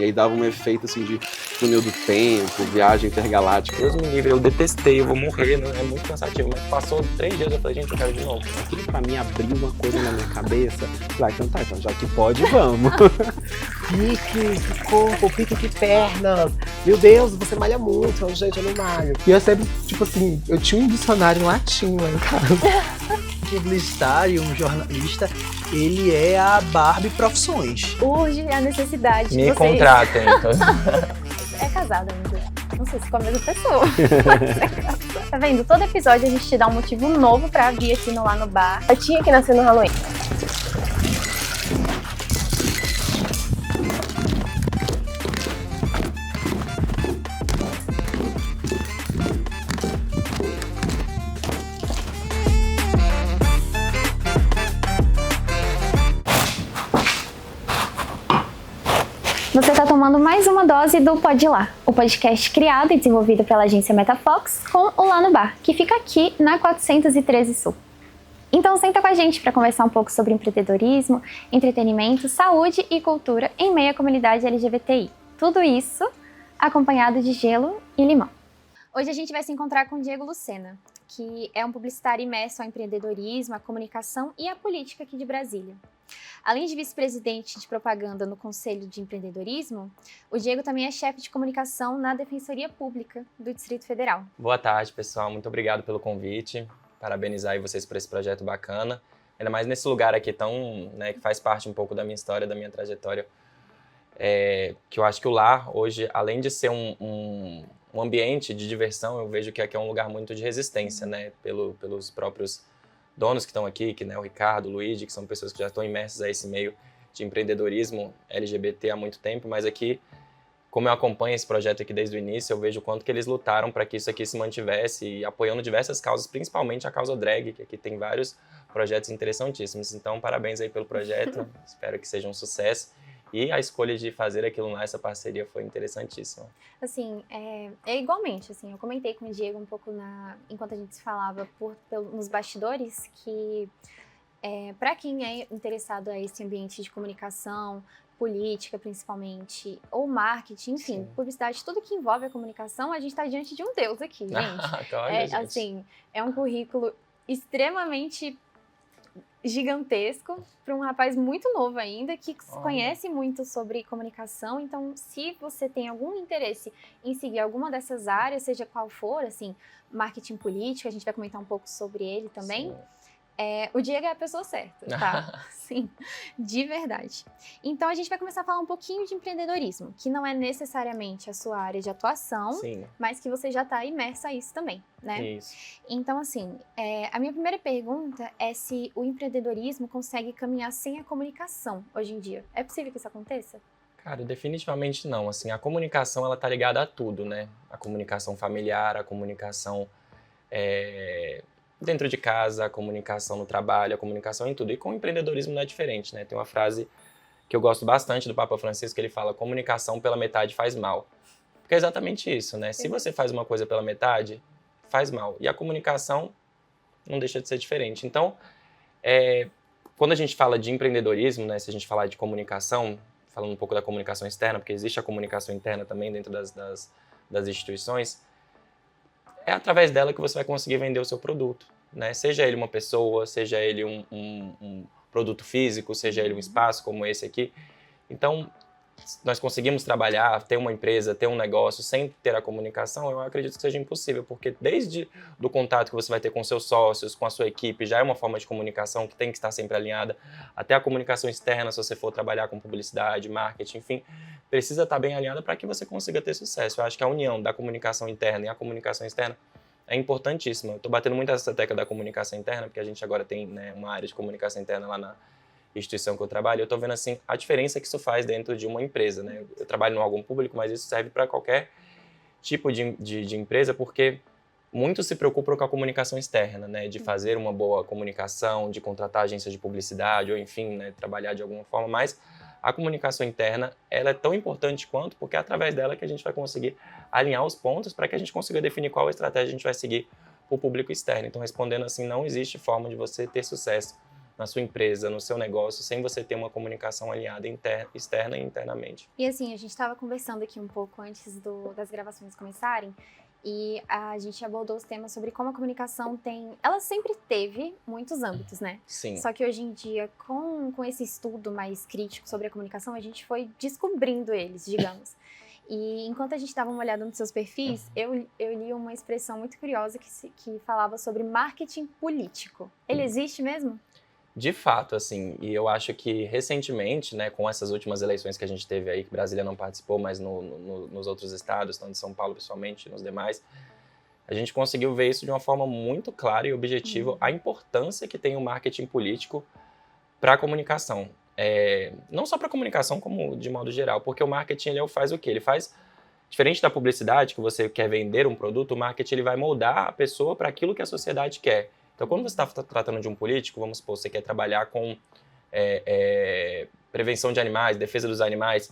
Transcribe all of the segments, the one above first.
E aí dava um efeito assim de túnel do tempo, viagem intergaláctica. Deus me livre, eu detestei, eu vou morrer, né? É muito cansativo. Mas passou 3 dias, eu falei, gente, eu quero de novo. Aquilo pra mim abriu uma coisa na minha cabeça. Falei, então tá, então já que pode, vamos. Pique de corpo, pique de pernas. Meu Deus, você malha muito. Eu, gente, eu não malho. E eu sempre, tipo assim, eu tinha um dicionário em latim lá em casa. Um publicitário, um jornalista, ele é a Barbie Profissões. Urge a necessidade de Me vocês... contratem, então. É casada, amigo. Não sei se com a mesma pessoa. Tá vendo? Todo episódio a gente te dá um motivo novo pra vir aqui no Lá no Bar. Eu tinha que nascer no Halloween. Você está tomando mais uma dose do Pode Ir Lá, o podcast criado e desenvolvido pela agência MetaFox com o Lá no Bar, que fica aqui na 413 Sul. Então senta com a gente para conversar um pouco sobre empreendedorismo, entretenimento, saúde e cultura em meio à comunidade LGBTI. Tudo isso acompanhado de gelo e limão. Hoje a gente vai se encontrar com o Diego Lucena, que é um publicitário imerso ao empreendedorismo, à comunicação e à política aqui de Brasília. Além de vice-presidente de propaganda no Conselho de Empreendedorismo, o Diego também é chefe de comunicação na Defensoria Pública do Distrito Federal. Boa tarde, pessoal. Muito obrigado pelo convite. Parabenizar aí vocês por esse projeto bacana. Ainda mais nesse lugar aqui tão, né, que faz parte um pouco da minha história, da minha trajetória. Que eu acho que o lar, hoje, além de ser um ambiente de diversão, eu vejo que aqui é um lugar muito de resistência, né, pelos próprios donos que estão aqui, que, né, o Ricardo, o Luigi, que são pessoas que já estão imersas a esse meio de empreendedorismo LGBT há muito tempo, mas aqui, como eu acompanho esse projeto aqui desde o início, eu vejo o quanto que eles lutaram para que isso aqui se mantivesse e apoiando diversas causas, principalmente a causa drag, que aqui tem vários projetos interessantíssimos. Então, parabéns aí pelo projeto, espero que seja um sucesso. E a escolha de fazer aquilo lá, essa parceria, foi interessantíssima. Assim, igualmente, assim, eu comentei com o Diego um pouco enquanto a gente se falava nos bastidores, que para quem é interessado a esse ambiente de comunicação, política principalmente, ou marketing, enfim, sim, publicidade, tudo que envolve a comunicação, a gente está diante de um deus aqui, gente. Olha, gente. Assim, é um currículo extremamente gigantesco para um rapaz muito novo ainda, que conhece muito sobre comunicação. Então, se você tem algum interesse em seguir alguma dessas áreas, seja qual for, assim, marketing político, a gente vai comentar um pouco sobre ele também. Sim. O Diego é a pessoa certa, tá? Sim, de verdade. Então, a gente vai começar a falar um pouquinho de empreendedorismo, que não é necessariamente a sua área de atuação, sim, mas que você já está imersa a isso também, né? Isso. Então, assim, a minha primeira pergunta é se o empreendedorismo consegue caminhar sem a comunicação hoje em dia. É possível que isso aconteça? Cara, definitivamente não. Assim, a comunicação, ela tá ligada a tudo, né? A comunicação familiar, a comunicação dentro de casa, a comunicação no trabalho, a comunicação em tudo. E com o empreendedorismo não é diferente, né? Tem uma frase que eu gosto bastante do Papa Francisco, que ele fala: comunicação pela metade faz mal. Porque é exatamente isso, né? Se você faz uma coisa pela metade, faz mal. E a comunicação não deixa de ser diferente. Então, quando a gente fala de empreendedorismo, né? Se a gente falar de comunicação, falando um pouco da comunicação externa, porque existe a comunicação interna também dentro das instituições, é através dela que você vai conseguir vender o seu produto, né? Seja ele uma pessoa, seja ele um produto físico, seja ele um espaço como esse aqui. Então, nós conseguimos trabalhar, ter uma empresa, ter um negócio sem ter a comunicação, eu acredito que seja impossível, porque desde do contato que você vai ter com seus sócios, com a sua equipe, já é uma forma de comunicação que tem que estar sempre alinhada, até a comunicação externa, se você for trabalhar com publicidade, marketing, enfim, precisa estar bem alinhada para que você consiga ter sucesso. Eu acho que a união da comunicação interna e a comunicação externa é importantíssima. Eu estou batendo muito essa tecla da comunicação interna, porque a gente agora tem, né, uma área de comunicação interna lá na instituição que eu trabalho. Eu estou vendo assim a diferença que isso faz dentro de uma empresa, né? Eu trabalho no órgão público, mas isso serve para qualquer tipo de empresa, porque muitos se preocupam com a comunicação externa, né? De fazer uma boa comunicação, de contratar agências de publicidade, ou enfim, né, trabalhar de alguma forma, mas a comunicação interna, ela é tão importante quanto, porque é através dela que a gente vai conseguir alinhar os pontos para que a gente consiga definir qual estratégia a gente vai seguir para o público externo. Então, respondendo assim, não existe forma de você ter sucesso na sua empresa, no seu negócio, sem você ter uma comunicação alinhada externa e internamente. E assim, a gente estava conversando aqui um pouco antes das gravações começarem, e a gente abordou os temas sobre como a comunicação ela sempre teve muitos âmbitos, né? Sim. Só que hoje em dia, com esse estudo mais crítico sobre a comunicação, a gente foi descobrindo eles, digamos. E enquanto a gente dava uma olhada nos seus perfis, eu li uma expressão muito curiosa que falava sobre marketing político. Ele existe mesmo? De fato, assim, e eu acho que recentemente, né, com essas últimas eleições que a gente teve aí, que Brasília não participou, mas nos outros estados, tanto em São Paulo principalmente, nos demais, a gente conseguiu ver isso de uma forma muito clara e objetiva, a importância que tem o marketing político para a comunicação. Não só para a comunicação, como de modo geral, porque o marketing ele faz o quê? Ele faz, diferente da publicidade, que você quer vender um produto, o marketing ele vai moldar a pessoa para aquilo que a sociedade quer. Então, quando você está tratando de um político, vamos supor, você quer trabalhar com prevenção de animais, defesa dos animais,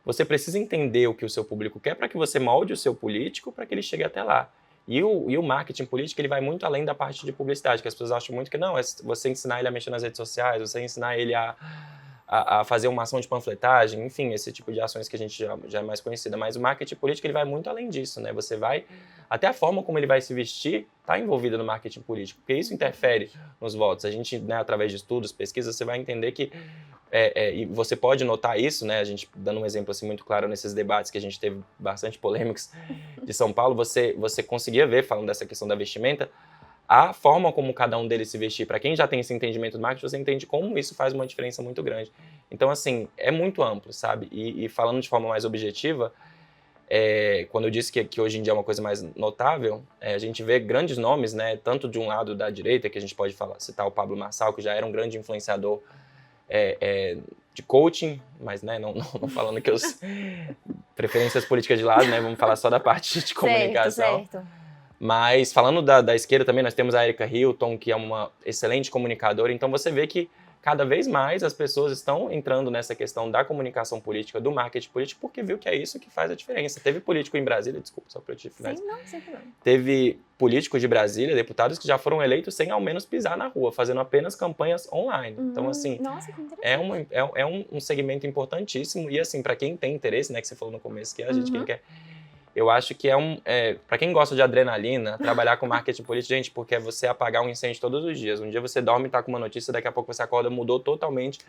você precisa entender o que o seu público quer para que você molde o seu político para que ele chegue até lá. E o marketing político ele vai muito além da parte de publicidade, que as pessoas acham muito que não, é você ensinar ele a mexer nas redes sociais, você ensinar ele a fazer uma ação de panfletagem, enfim, esse tipo de ações que a gente já é mais conhecida. Mas o marketing político ele vai muito além disso, né? Você vai, até a forma como ele vai se vestir está envolvida no marketing político, porque isso interfere nos votos. A gente, né, através de estudos, pesquisas, você vai entender que, e você pode notar isso, né? A gente, dando um exemplo assim muito claro nesses debates que a gente teve bastante polêmicos de São Paulo, você conseguia ver, falando dessa questão da vestimenta, a forma como cada um deles se vestir. Para quem já tem esse entendimento do marketing, você entende como isso faz uma diferença muito grande. Então, assim, é muito amplo, sabe? E falando de forma mais objetiva, quando eu disse que hoje em dia é uma coisa mais notável, a gente vê grandes nomes, né? Tanto de um lado da direita, que a gente pode citar o Pablo Marçal, que já era um grande influenciador de coaching, mas né, não falando que os preferências políticas de lado, né? Vamos falar só da parte de comunicação. Certo. Mas falando da esquerda também, nós temos a Erika Hilton, que é uma excelente comunicadora. Então você vê que cada vez mais as pessoas estão entrando nessa questão da comunicação política, do marketing político, porque viu que é isso que faz a diferença. Teve político em Brasília, desculpa, só para eu te finalizar. Sim, não, sem problema. Teve políticos de Brasília, deputados que já foram eleitos sem ao menos pisar na rua, fazendo apenas campanhas online. Então, assim, nossa, que interessante. é um segmento importantíssimo. E, assim, para quem tem interesse, né, que você falou no começo, que a gente quem quer... Eu acho que para quem gosta de adrenalina, trabalhar com marketing político, gente, porque é você apagar um incêndio todos os dias. Um dia você dorme e tá com uma notícia, daqui a pouco você acorda, mudou totalmente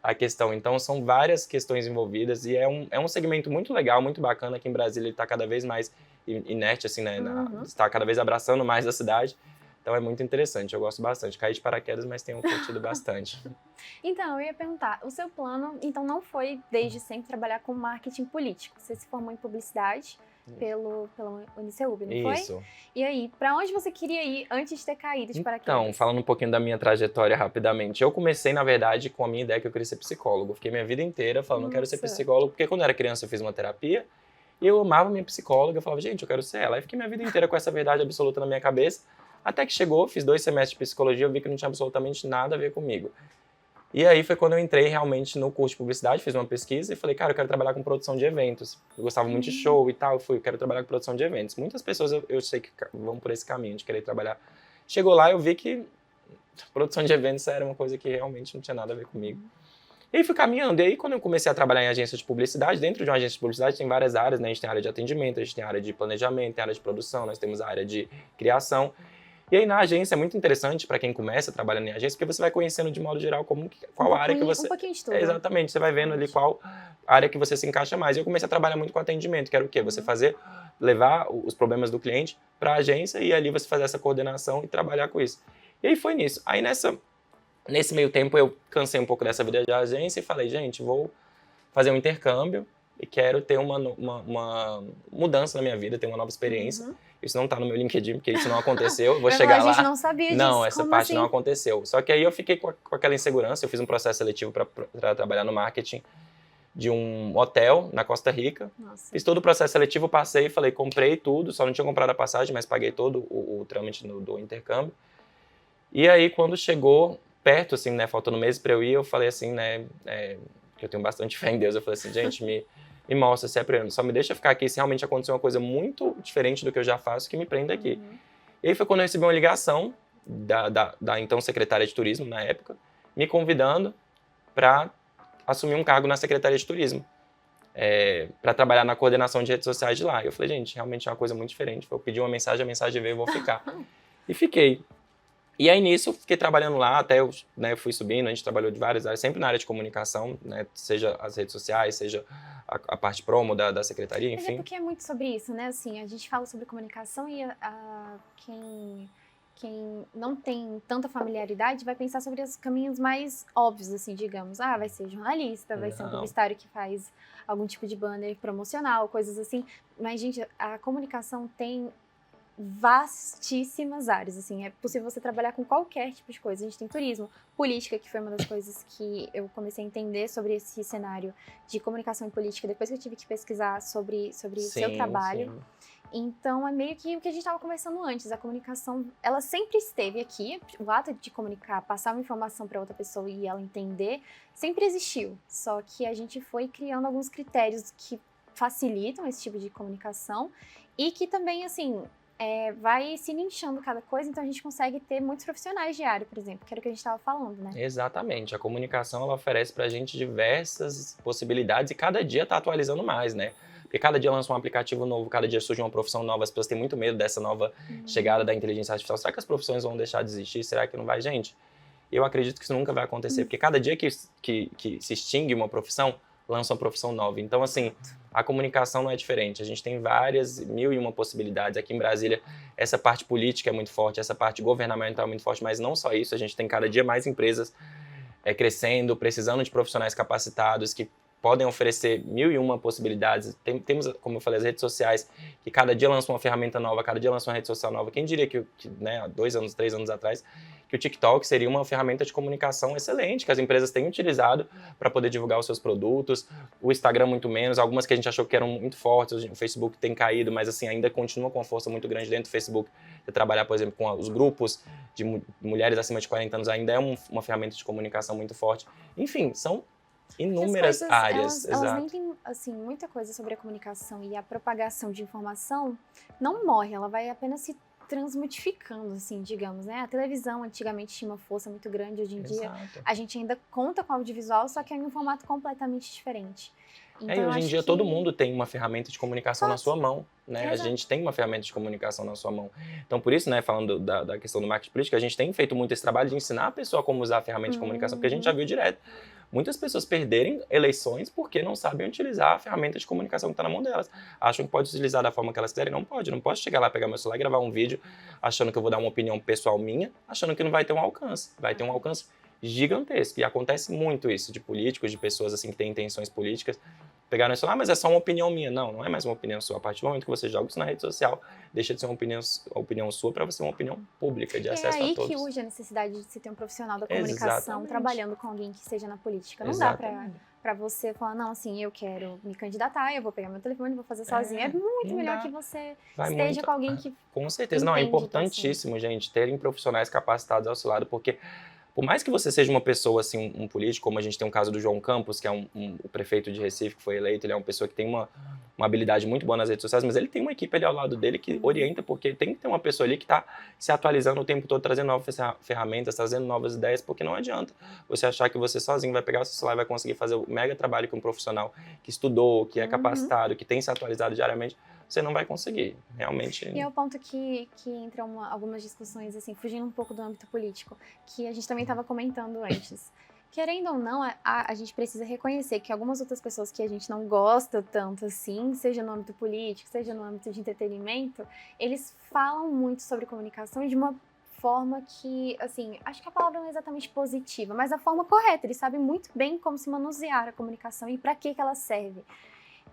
a questão. Então, são várias questões envolvidas e é um segmento muito legal, muito bacana. Aqui em Brasília ele tá cada vez mais inerte, assim, né? Está cada vez abraçando mais a cidade. Então, é muito interessante, eu gosto bastante. Caí de paraquedas, mas tenho curtido bastante. Então, eu ia perguntar, o seu plano, então, não foi desde sempre trabalhar com marketing político? Você se formou em publicidade pelo UniCeub, não foi? Isso. E aí, pra onde você queria ir antes de ter caído de paraquedas? Então, falando um pouquinho da minha trajetória rapidamente, eu comecei, na verdade, com a minha ideia que eu queria ser psicólogo. Fiquei minha vida inteira falando, eu quero ser psicólogo, porque quando eu era criança eu fiz uma terapia e eu amava minha psicóloga, eu falava, gente, eu quero ser ela. Aí fiquei minha vida inteira com essa verdade absoluta na minha cabeça, até que chegou, fiz 2 semestres de psicologia, eu vi que não tinha absolutamente nada a ver comigo. E aí foi quando eu entrei realmente no curso de publicidade, fiz uma pesquisa e falei, cara, eu quero trabalhar com produção de eventos. Eu gostava muito de show e tal, eu quero trabalhar com produção de eventos. Muitas pessoas eu sei que vão por esse caminho de querer trabalhar. Chegou lá, eu vi que produção de eventos era uma coisa que realmente não tinha nada a ver comigo. E aí fui caminhando. E aí quando eu comecei a trabalhar em agência de publicidade, dentro de uma agência de publicidade tem várias áreas, né? A gente tem área de atendimento, a gente tem área de planejamento, tem área de produção, nós temos a área de criação. E aí na agência é muito interessante para quem começa trabalhando em agência, porque você vai conhecendo de modo geral qual área que você... Um pouquinho de tudo. Exatamente, você vai vendo ali qual área que você se encaixa mais. E eu comecei a trabalhar muito com atendimento, que era o quê? Você levar os problemas do cliente para a agência e ali você fazer essa coordenação e trabalhar com isso. E aí foi nisso. Aí nesse meio tempo eu cansei um pouco dessa vida de agência e falei, gente, vou fazer um intercâmbio e quero ter uma mudança na minha vida, ter uma nova experiência. Isso não tá no meu LinkedIn, porque isso não aconteceu. Eu vou chegar lá. A gente não sabia disso. Não, essa Como parte assim? não aconteceu. Só que aí eu fiquei com aquela insegurança. Eu fiz um processo seletivo para trabalhar no marketing de um hotel na Costa Rica. Nossa. Fiz todo o processo seletivo, passei, falei, comprei tudo. Só não tinha comprado a passagem, mas paguei todo o trâmite do intercâmbio. E aí, quando chegou perto, assim, né, faltando um mês para eu ir, eu falei assim, né, que eu tenho bastante fé em Deus. Eu falei assim, gente, me mostra se é pra eu, só me deixa ficar aqui se realmente acontecer uma coisa muito diferente do que eu já faço, que me prenda aqui. E aí foi quando eu recebi uma ligação da então secretária de turismo, na época, me convidando para assumir um cargo na Secretaria de Turismo, para trabalhar na coordenação de redes sociais de lá. Eu falei, gente, realmente é uma coisa muito diferente. Eu pedi uma mensagem, a mensagem veio, eu vou ficar. E fiquei. E aí, nisso, fiquei trabalhando lá, até eu fui subindo, a gente trabalhou de várias áreas, sempre na área de comunicação, né, seja as redes sociais, seja a parte promo da secretaria, enfim. Mas é porque é muito sobre isso, né? Assim, a gente fala sobre comunicação e quem não tem tanta familiaridade vai pensar sobre os caminhos mais óbvios, assim, digamos. Ah, vai ser jornalista, vai ser um publicitário que faz algum tipo de banner promocional, coisas assim. Mas, gente, a comunicação tem vastíssimas áreas, assim, é possível você trabalhar com qualquer tipo de coisa. A gente tem turismo, política, que foi uma das coisas que eu comecei a entender sobre esse cenário de comunicação e política depois que eu tive que pesquisar sobre o seu trabalho. Sim. Então, é meio que o que a gente estava conversando antes, a comunicação, ela sempre esteve aqui, o ato de comunicar, passar uma informação para outra pessoa e ela entender, sempre existiu, só que a gente foi criando alguns critérios que facilitam esse tipo de comunicação e que também, assim, vai se nichando cada coisa, então a gente consegue ter muitos profissionais de área, por exemplo, que era o que a gente estava falando, né? Exatamente, a comunicação ela oferece pra gente diversas possibilidades e cada dia tá atualizando mais, né? Porque cada dia lança um aplicativo novo, cada dia surge uma profissão nova, as pessoas têm muito medo dessa nova chegada da inteligência artificial. Será que as profissões vão deixar de existir? Será que não vai? Gente, eu acredito que isso nunca vai acontecer, porque cada dia que se extingue uma profissão, lança uma profissão nova. Então, assim, a comunicação não é diferente. A gente tem várias, 1001 possibilidades. Aqui em Brasília, essa parte política é muito forte, essa parte governamental é muito forte, mas não só isso, a gente tem cada dia mais empresas crescendo, precisando de profissionais capacitados que podem oferecer 1001 possibilidades. Temos, como eu falei, as redes sociais, que cada dia lançam uma ferramenta nova, cada dia lançam uma rede social nova. Quem diria que né, há 2 anos, 3 anos atrás, que o TikTok seria uma ferramenta de comunicação excelente, que as empresas têm utilizado para poder divulgar os seus produtos, o Instagram muito menos, algumas que a gente achou que eram muito fortes, o Facebook tem caído, mas assim, ainda continua com uma força muito grande dentro do Facebook. Você trabalhar, por exemplo, com os grupos de mulheres acima de 40 anos ainda é uma ferramenta de comunicação muito forte. Enfim, são inúmeras áreas. Elas nem têm, assim, muita coisa sobre a comunicação e a propagação de informação não morre, ela vai apenas se transmutificando, assim, digamos, né? A televisão antigamente tinha uma força muito grande, hoje em dia a gente ainda conta com audiovisual, só que é em um formato completamente diferente. Então, hoje em dia todo mundo tem uma ferramenta de comunicação na sua mão, né? A gente tem uma ferramenta de comunicação na sua mão. Então, por isso, né, falando da questão do marketing político, a gente tem feito muito esse trabalho de ensinar a pessoa como usar a ferramenta de comunicação, porque a gente já viu direto muitas pessoas perderem eleições porque não sabem utilizar a ferramenta de comunicação que está na mão delas. Acham que pode utilizar da forma que elas quiserem. Não pode. Não posso chegar lá, pegar meu celular e gravar um vídeo achando que eu vou dar uma opinião pessoal minha, achando que não vai ter um alcance. Vai ter um alcance gigantesco. E acontece muito isso de políticos, de pessoas assim que têm intenções políticas, pegaram isso, mas é só uma opinião minha. Não, não é mais uma opinião sua. A partir do momento que você joga isso na rede social, deixa de ser uma opinião sua para você uma opinião pública, de acesso a todos. É aí que urge a necessidade de se ter um profissional da comunicação trabalhando com alguém que esteja na política. Não dá para você falar, não, assim, eu quero me candidatar, eu vou pegar meu telefone e vou fazer sozinha. É muito melhor que você esteja com alguém que com certeza. Não, é importantíssimo, gente, terem profissionais capacitados ao seu lado, porque por mais que você seja uma pessoa, assim, um político, como a gente tem o caso do João Campos, que é o prefeito de Recife, que foi eleito, ele é uma pessoa que tem uma habilidade muito boa nas redes sociais, mas ele tem uma equipe ali ao lado dele que orienta, porque tem que ter uma pessoa ali que está se atualizando o tempo todo, trazendo novas ferramentas, trazendo novas ideias, porque não adianta você achar que você sozinho vai pegar o seu celular e vai conseguir fazer o mega trabalho que um profissional que estudou, que é capacitado, que tem se atualizado diariamente, você não vai conseguir, realmente. E é o ponto que entram algumas discussões, assim, fugindo um pouco do âmbito político, que a gente também estava comentando antes. Querendo ou não, a gente precisa reconhecer que algumas outras pessoas que a gente não gosta tanto assim, seja no âmbito político, seja no âmbito de entretenimento, eles falam muito sobre comunicação de uma forma que, assim, acho que a palavra não é exatamente positiva, mas a forma correta. Eles sabem muito bem como se manusear a comunicação e para que ela serve.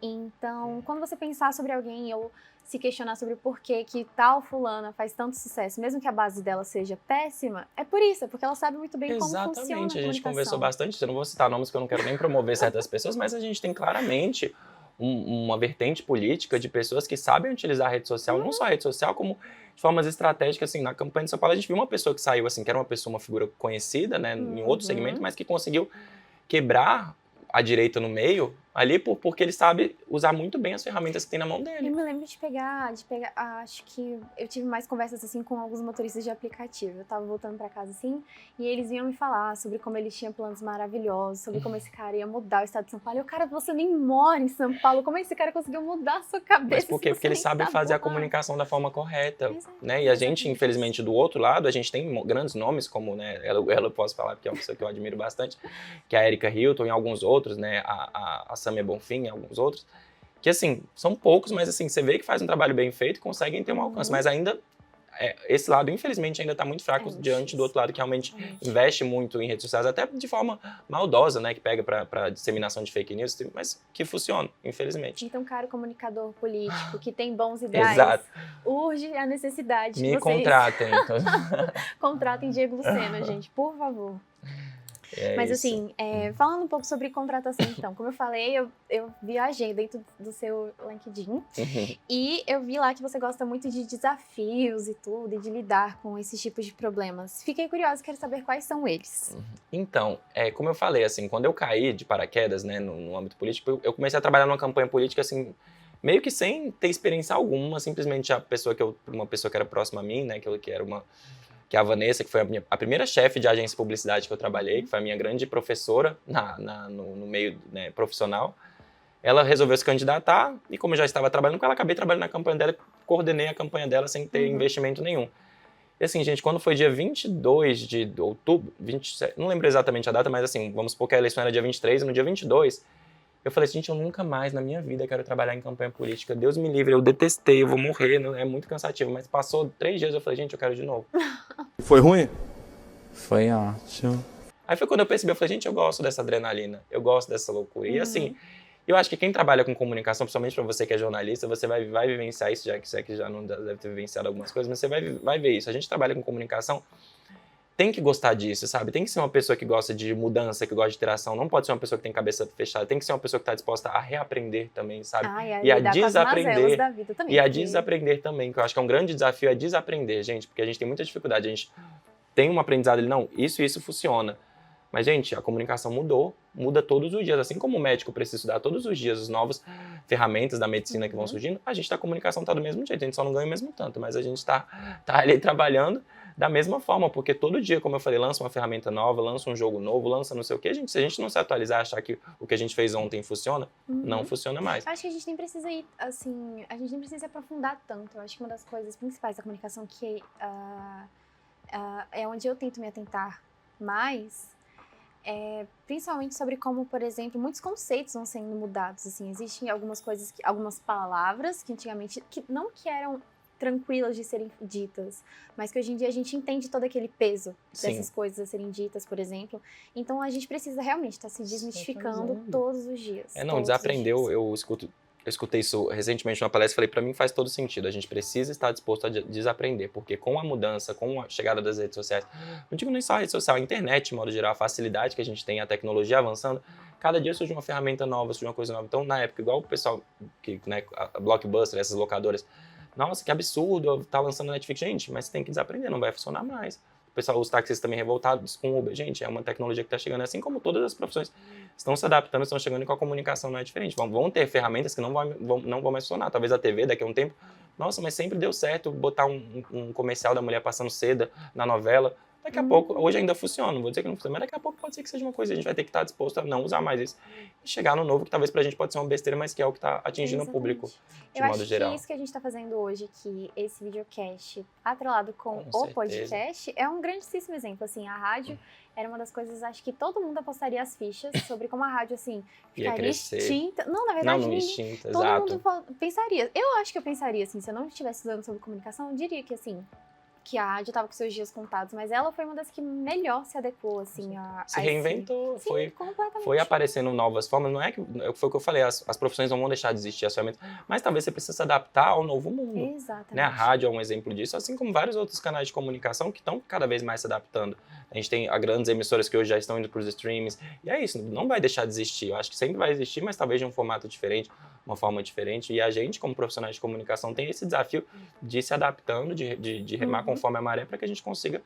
Então, quando você pensar sobre alguém ou se questionar sobre o porquê que tal fulana faz tanto sucesso, mesmo que a base dela seja péssima, é por isso, é porque ela sabe muito bem como funciona a comunicação. Exatamente, a gente conversou bastante, eu não vou citar nomes porque eu não quero nem promover certas pessoas, mas a gente tem claramente uma vertente política de pessoas que sabem utilizar a rede social, não só a rede social, como de formas estratégicas, assim, na campanha de São Paulo a gente viu uma pessoa que saiu, assim, que era uma figura conhecida, né, em outro segmento, mas que conseguiu quebrar a direita no meio, ali porque ele sabe usar muito bem as ferramentas que tem na mão Eu dele. me lembro de pegar, acho que eu tive mais conversas assim com alguns motoristas de aplicativo. Eu tava voltando pra casa assim, e eles vinham me falar sobre como eles tinham planos maravilhosos, sobre como esse cara ia mudar o estado de São Paulo. E eu, cara, você nem mora em São Paulo, como esse cara conseguiu mudar a sua cabeça? Mas por quê? se Porque você eles nem sabem tá fazer a lá? comunicação da forma correta, Exato, né? E a gente, exatamente infelizmente, do outro lado, a gente tem grandes nomes, como, né, ela eu posso falar, porque é uma pessoa que eu admiro bastante, que é a Erika Hilton e alguns outros, né, a Samia Bonfim e alguns outros, que, assim, são poucos, mas, assim, você vê que faz um trabalho bem feito e conseguem ter um alcance, mas ainda, esse lado, infelizmente, ainda está muito fraco muito diante difícil. do outro lado, que realmente Exatamente. investe muito em redes sociais, até de forma maldosa, né, que pega para disseminação de fake news, mas que funciona, infelizmente. Então, cara, comunicador político que tem bons ideais, Exato. urge a necessidade Me de vocês contratem. contratem Diego Lucena, gente, por favor. É Mas isso. assim, falando um pouco sobre contratação, então, como eu falei, eu viajei dentro do seu LinkedIn Uhum. e eu vi lá que você gosta muito de desafios e tudo, e de lidar com esses tipos de problemas. Fiquei curiosa, quero saber quais são eles. Então, como eu falei, assim, quando eu caí de paraquedas, né, no âmbito político, eu comecei a trabalhar numa campanha política, assim, meio que sem ter experiência alguma, simplesmente uma pessoa que era próxima a mim, né, que é a Vanessa, que foi a primeira chefe de agência de publicidade que eu trabalhei, que foi a minha grande professora no meio, né, profissional. Ela resolveu se candidatar e, como eu já estava trabalhando com ela, acabei trabalhando na campanha dela, coordenei a campanha dela sem ter investimento nenhum. E assim, gente, quando foi dia 22 de outubro, 27, não lembro exatamente a data, mas assim, vamos supor que a eleição era dia 23, e no dia 22, eu falei assim, gente, eu nunca mais na minha vida quero trabalhar em campanha política. Deus me livre, eu detestei, eu vou morrer, é muito cansativo. Mas passou 3 dias, eu falei, gente, eu quero de novo. Foi ruim? Foi ótimo. Aí foi quando eu percebi, eu falei, gente, eu gosto dessa adrenalina, eu gosto dessa loucura. E assim, eu acho que quem trabalha com comunicação, principalmente para você que é jornalista, você vai vivenciar isso, já que você já não deve ter vivenciado algumas coisas, mas você vai ver isso. A gente trabalha com comunicação, tem que gostar disso, sabe? Tem que ser uma pessoa que gosta de mudança, que gosta de interação. Não pode ser uma pessoa que tem cabeça fechada. Tem que ser uma pessoa que está disposta a reaprender também, sabe? E a lidar com as mazelas da vida também. E a porque- desaprender também, que eu acho que é um grande desafio, é desaprender, gente. Porque a gente tem muita dificuldade. A gente tem um aprendizado ali, não, isso funciona. Mas, gente, a comunicação muda todos os dias. Assim como o médico precisa estudar todos os dias as novas ferramentas da medicina que vão surgindo, a comunicação está do mesmo jeito. A gente só não ganha o mesmo tanto, mas a gente tá ali trabalhando da mesma forma, porque todo dia, como eu falei, lança uma ferramenta nova, lança um jogo novo, lança não sei o quê. Gente, se a gente não se atualizar, achar que o que a gente fez ontem funciona, não funciona mais. Eu acho que a gente nem precisa ir, assim, a gente nem precisa se aprofundar tanto. Eu acho que uma das coisas principais da comunicação que é onde eu tento me atentar mais, principalmente sobre como, por exemplo, muitos conceitos vão sendo mudados, assim, existem algumas coisas, algumas palavras que antigamente, que eram tranquilas de serem ditas, mas que hoje em dia a gente entende todo aquele peso dessas coisas a serem ditas, por exemplo. Então a gente precisa realmente estar se desmistificando todos os dias. Desaprendeu, eu escutei isso recentemente numa palestra e falei, pra mim faz todo sentido, a gente precisa estar disposto a desaprender, porque com a mudança, com a chegada das redes sociais, não digo nem só a rede social, a internet, de modo geral, a facilidade que a gente tem, a tecnologia avançando, cada dia surge uma ferramenta nova, surge uma coisa nova. Então, na época, igual o pessoal, a Blockbuster, essas locadoras, nossa, que absurdo, tá lançando Netflix. Gente, mas tem que desaprender, não vai funcionar mais. O pessoal, os taxistas também revoltados com o Uber. Gente, é uma tecnologia que está chegando, assim como todas as profissões estão se adaptando, estão chegando e com a comunicação não é diferente. Vão ter ferramentas que não vão mais funcionar. Talvez a TV, daqui a um tempo, nossa, mas sempre deu certo botar um comercial da mulher passando seda na novela. Daqui a pouco, hoje ainda funciona, não vou dizer que não funciona, mas daqui a pouco pode ser que seja uma coisa, a gente vai ter que estar disposto a não usar mais isso. E chegar no novo, que talvez pra gente pode ser uma besteira, mas que é o que está atingindo o público, de modo geral. Eu acho que isso que a gente está fazendo hoje, que esse videocast atrelado com o certeza. podcast, é um grandíssimo exemplo. Assim, a rádio era uma das coisas, acho que todo mundo apostaria as fichas sobre como a rádio, assim, Ia ficaria crescer. extinta. Não, na verdade, Não ninguém, extinta, todo exato. mundo pensaria. Eu acho que eu pensaria, assim, se eu não estivesse estudando sobre comunicação, eu diria que, assim, que a rádio estava com seus dias contados, mas ela foi uma das que melhor se adequou, assim, Se reinventou, Sim, completamente. foi aparecendo novas formas, não é que, foi o que eu falei, as profissões não vão deixar de existir, as ferramentas, mas talvez você precise se adaptar ao novo mundo. Exatamente. Né? A rádio é um exemplo disso, assim como vários outros canais de comunicação que estão cada vez mais se adaptando. A gente tem grandes emissoras que hoje já estão indo para os streams, e é isso, não vai deixar de existir. Eu acho que sempre vai existir, mas talvez de um formato diferente, uma forma diferente. E a gente, como profissionais de comunicação, tem esse desafio de ir se adaptando, de remar conforme a maré, para que a gente consiga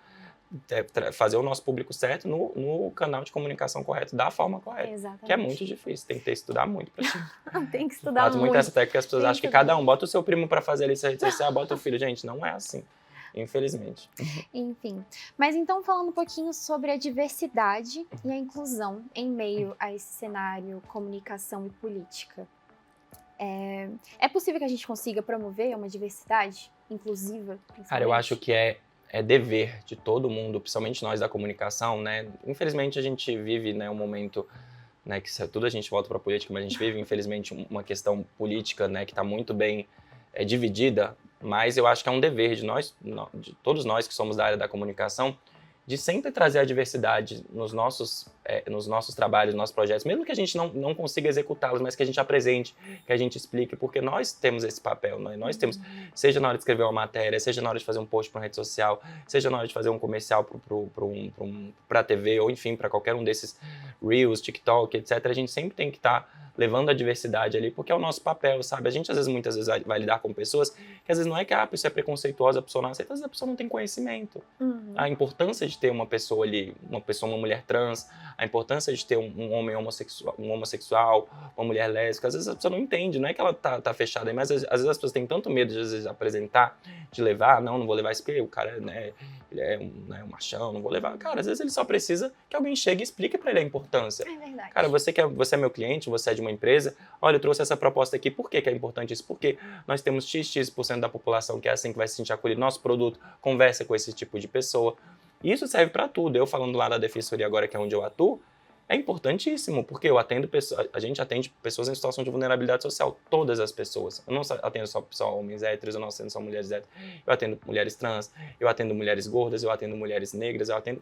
fazer o nosso público certo no canal de comunicação correto, da forma correta. Exatamente. Que é muito difícil, tem que ter que estudar muito pra isso. Tem que estudar Bato muito essa técnica, as pessoas Tem acham que que cada um bota o seu primo pra fazer ali sua rede social, bota o filho. Gente, não é assim, infelizmente. Enfim, mas então falando um pouquinho sobre a diversidade e a inclusão em meio a esse cenário comunicação e política. É possível que a gente consiga promover uma diversidade inclusiva? Cara, eu acho que é dever de todo mundo, principalmente nós da comunicação, né? Infelizmente a gente vive, né, um momento, né, que tudo a gente volta para a política, mas a gente vive, infelizmente, uma questão política, né, que está muito bem dividida, mas eu acho que é um dever de todos nós que somos da área da comunicação, de sempre trazer a diversidade nos nossos trabalhos, nos nossos projetos, mesmo que a gente não consiga executá-los, mas que a gente apresente, que a gente explique, porque nós temos esse papel, né? Nós temos, seja na hora de escrever uma matéria, seja na hora de fazer um post para uma rede social, seja na hora de fazer um comercial para a TV, ou enfim, para qualquer um desses Reels, TikTok, etc., a gente sempre tem que estar levando a diversidade ali, porque é o nosso papel, sabe? A gente, muitas vezes, vai lidar com pessoas que, às vezes, não é que a pessoa é preconceituosa, a pessoa não aceita, às vezes a pessoa não tem conhecimento. A importância de ter uma pessoa ali, uma mulher trans, a importância de ter um homem homossexual, uma mulher lésbica, às vezes a pessoa não entende, não é que ela tá fechada aí, mas às vezes as pessoas têm tanto medo de, às vezes, apresentar, de levar, não vou levar isso porque o cara, né, ele é um machão, não vou levar. Cara, às vezes ele só precisa que alguém chegue e explique pra ele a importância. É verdade. Cara, você é meu cliente, você é de uma empresa, olha, eu trouxe essa proposta aqui, por que é importante isso? Porque nós temos XX% da população que é assim, que vai se sentir acolhido, nosso produto conversa com esse tipo de pessoa. E isso serve para tudo. Eu falando lá da Defensoria agora, que é onde eu atuo, é importantíssimo, porque a gente atende pessoas em situação de vulnerabilidade social, todas as pessoas. Eu não atendo só homens héteros, eu não atendo só mulheres héteros, eu atendo mulheres trans, eu atendo mulheres gordas, eu atendo mulheres negras, eu atendo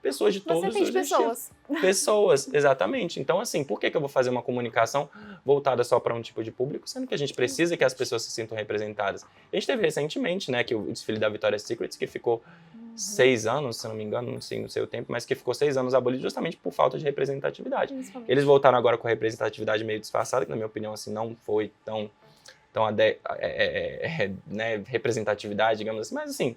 pessoas de todos os Você atende pessoas. Pessoas, exatamente. Então, assim, por que eu vou fazer uma comunicação voltada só para um tipo de público, sendo que a gente precisa que as pessoas se sintam representadas? A gente teve recentemente, né, que o desfile da Victoria's Secret, que ficou 6 anos, se não me engano, não sei o tempo, mas que ficou 6 anos abolido justamente por falta de representatividade. Eles voltaram agora com a representatividade meio disfarçada, que na minha opinião, assim, não foi tão né, representatividade, digamos assim, mas assim,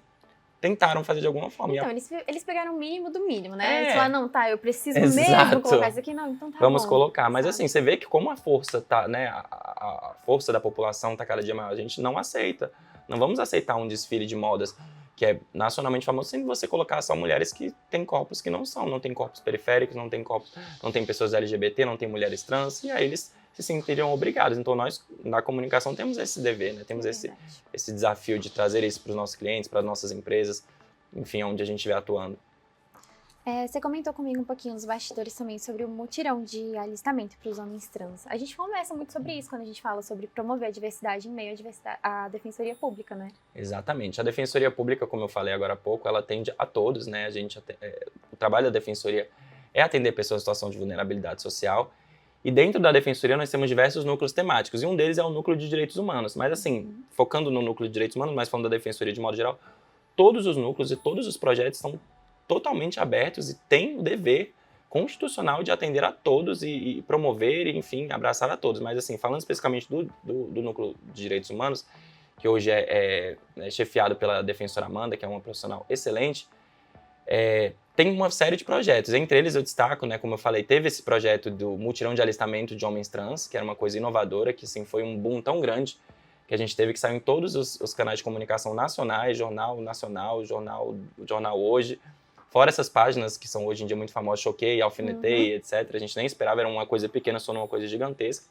tentaram fazer de alguma forma. Então, eles pegaram o mínimo do mínimo, né? Eles falaram, não, eu preciso Exato. mesmo colocar isso aqui, não, então tá Vamos bom. colocar, mas assim, você vê que como a força tá, né, a força da população tá cada dia maior, a gente não aceita. Não vamos aceitar um desfile de modas que é nacionalmente famoso sem você colocar só mulheres que têm corpos que não tem corpos periféricos, não tem pessoas LGBT, não tem mulheres trans, e aí eles se sentiriam obrigados. Então nós, na comunicação, temos esse dever, né? Temos esse desafio de trazer isso para os nossos clientes, para as nossas empresas, enfim, onde a gente estiver atuando. Você comentou comigo um pouquinho nos bastidores também sobre o mutirão de alistamento para os homens trans. A gente conversa muito sobre isso quando a gente fala sobre promover a diversidade em meio à Defensoria Pública, né? Exatamente. A Defensoria Pública, como eu falei agora há pouco, ela atende a todos, né? O trabalho da Defensoria é atender pessoas em situação de vulnerabilidade social. E dentro da Defensoria nós temos diversos núcleos temáticos, e um deles é o núcleo de direitos humanos. Mas assim, focando no núcleo de direitos humanos, mas falando da Defensoria de modo geral, todos os núcleos e todos os projetos são totalmente abertos e têm o dever constitucional de atender a todos e promover, e, enfim, abraçar a todos. Mas assim, falando especificamente do núcleo de direitos humanos, que hoje é chefiado pela defensora Amanda, que é uma profissional excelente, tem uma série de projetos. Entre eles eu destaco, né, como eu falei, teve esse projeto do mutirão de alistamento de homens trans, que era uma coisa inovadora, que assim, foi um boom tão grande que a gente teve que sair em todos os canais de comunicação nacionais, Jornal Nacional, Jornal Hoje, fora essas páginas que são hoje em dia muito famosas, Choquei, Alfinetei, etc. A gente nem esperava, era uma coisa pequena, só uma coisa gigantesca.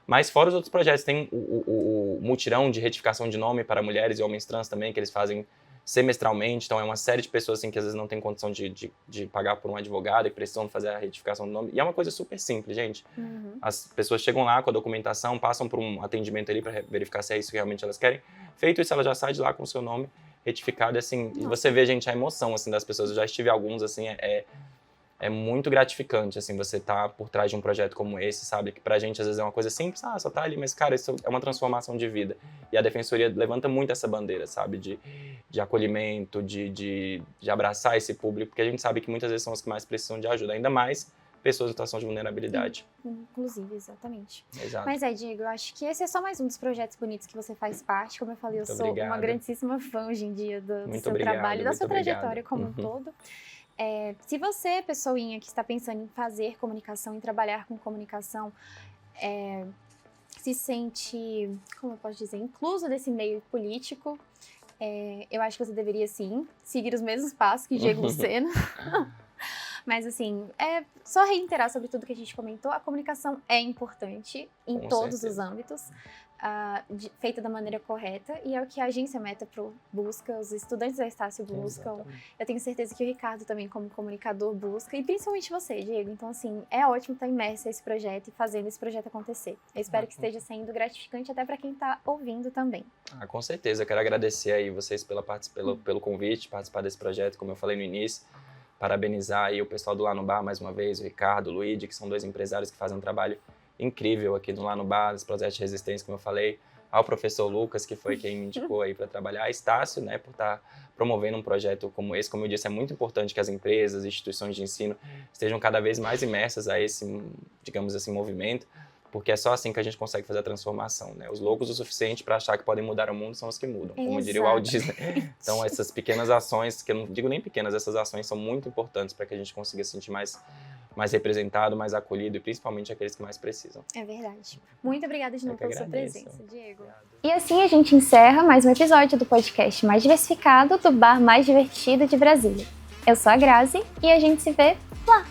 Mas fora os outros projetos, tem o mutirão de retificação de nome para mulheres e homens trans também, que eles fazem semestralmente. Então é uma série de pessoas assim, que às vezes não tem condição de pagar por um advogado e precisam fazer a retificação do nome. E é uma coisa super simples, gente. As pessoas chegam lá com a documentação, passam por um atendimento ali para verificar se é isso que realmente elas querem. Feito isso, ela já sai de lá com o seu nome retificado, assim, e você vê, gente, a emoção, assim, das pessoas. Eu já estive alguns, assim, é muito gratificante, assim, você tá por trás de um projeto como esse, sabe? Que pra gente, às vezes, é uma coisa simples, só tá ali, mas, cara, isso é uma transformação de vida. E a Defensoria levanta muito essa bandeira, sabe? De acolhimento, de abraçar esse público, porque a gente sabe que muitas vezes são os que mais precisam de ajuda, ainda mais pessoas em situação de vulnerabilidade. Inclusive, exatamente. Exato. Mas Diego, eu acho que esse é só mais um dos projetos bonitos que você faz parte. Como eu falei, eu Muito sou obrigado. uma grandíssima fã hoje em dia do Muito seu obrigado, trabalho, da muito sua obrigado. trajetória como um todo. Se você, pessoinha que está pensando em fazer comunicação, em trabalhar com comunicação, se sente, como eu posso dizer, incluso desse meio político, eu acho que você deveria, sim, seguir os mesmos passos que Diego Lucena. Mas, assim, só reiterar sobre tudo que a gente comentou, a comunicação é importante em Com todos certeza. os âmbitos, feita da maneira correta, e é o que a agência Meta busca, os estudantes da Estácio buscam. Exatamente. Eu tenho certeza que o Ricardo também, como comunicador, busca, e principalmente você, Diego. Então, assim, é ótimo estar imerso nesse projeto e fazendo esse projeto acontecer. Eu espero que esteja sendo gratificante até para quem está ouvindo também. Com certeza, eu quero agradecer aí vocês pelo convite, participar desse projeto, como eu falei no início. Parabenizar aí o pessoal do Lá no Bar mais uma vez, o Ricardo, o Luigi, que são 2 empresários que fazem um trabalho incrível aqui no Lá no Bar, nesse projeto de resistência, como eu falei, ao professor Lucas, que foi quem me indicou aí para trabalhar, a Estácio, né, por estar promovendo um projeto como esse. Como eu disse, é muito importante que as empresas, instituições de ensino estejam cada vez mais imersas a esse, digamos assim, movimento, porque é só assim que a gente consegue fazer a transformação, né? Os loucos o suficiente para achar que podem mudar o mundo são os que mudam, como diria o Walt Disney. Então, essas pequenas ações, que eu não digo nem pequenas, essas ações são muito importantes para que a gente consiga se sentir mais representado, mais acolhido, e principalmente aqueles que mais precisam. É verdade. Muito obrigada de novo pela sua agradeço. presença, Diego. E assim a gente encerra mais um episódio do podcast mais diversificado do bar mais divertido de Brasília. Eu sou a Grazi e a gente se vê lá.